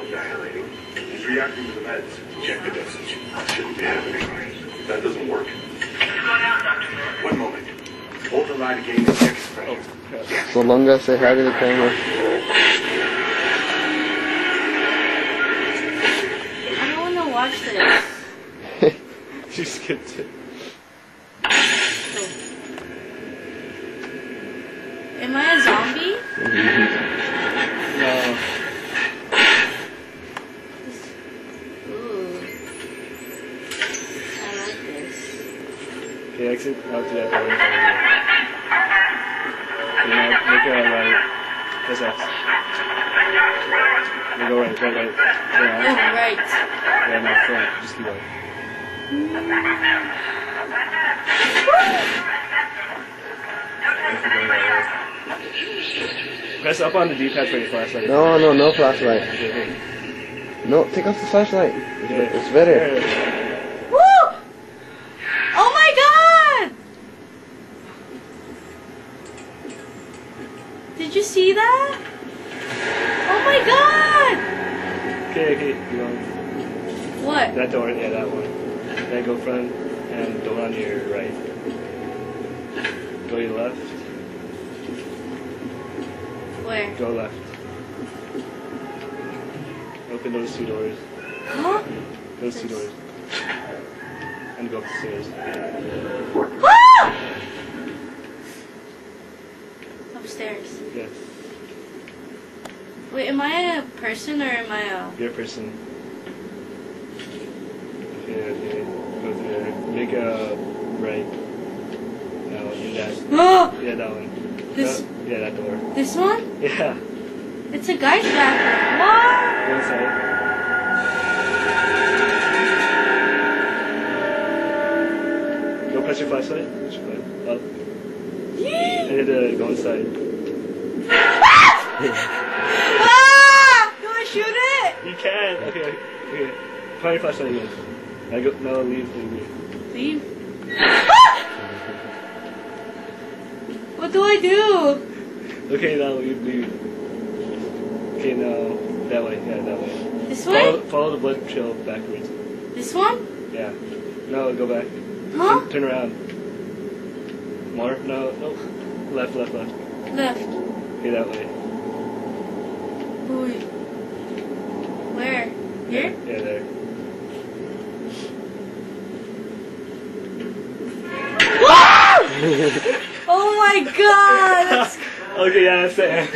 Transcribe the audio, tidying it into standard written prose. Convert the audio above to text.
dilating. He's reacting to the meds. Check the dosage. Shouldn't be happening. That doesn't work. 1 moment. Hold the lidocaine and check his pressure. So Lunga, say hi to the camera. I don't want to watch this. She skipped it. Am I a zombie? No. Ooh. I like this. Okay, exit out to that door. You know, look at right. That's X. You go right. Oh, right. Yeah, no, front. Just keep going. Press up on the D-pad for your flashlight. No flashlight. No, take off the flashlight. It's better. Woo! Oh my god! Did you see that? Oh my god! Okay, you know, What? that door, yeah, that one. Then go front and door on your right. Go your left. Where? Go left. Open those 2 doors. Huh? Those 2 doors. And go up the stairs. Ah! Upstairs. Yes. Wait, am I a person or am I a... You're a person. Okay. Go through there. Make a right. No, in that. Oh! Yeah, that one. This... No, yeah, that door. This one? Yeah. It's a guy's bathroom. What? Go inside. Go press your flashlight. Push your flashlight up. And hit go inside. Ah! Do I shoot it? You can. Okay. Find your flashlight again. Now go. No, leave. Leave. What do I do? Okay, now leave. Okay, now that way. Yeah, that way. This way? Follow the blood trail backwards. This one? Yeah. No, go back. Huh? Turn around. More? No. Left. Left. Okay, that way. Wait. Where? Here? Yeah, there. Oh my god! That's Okay, yeah, that's the end.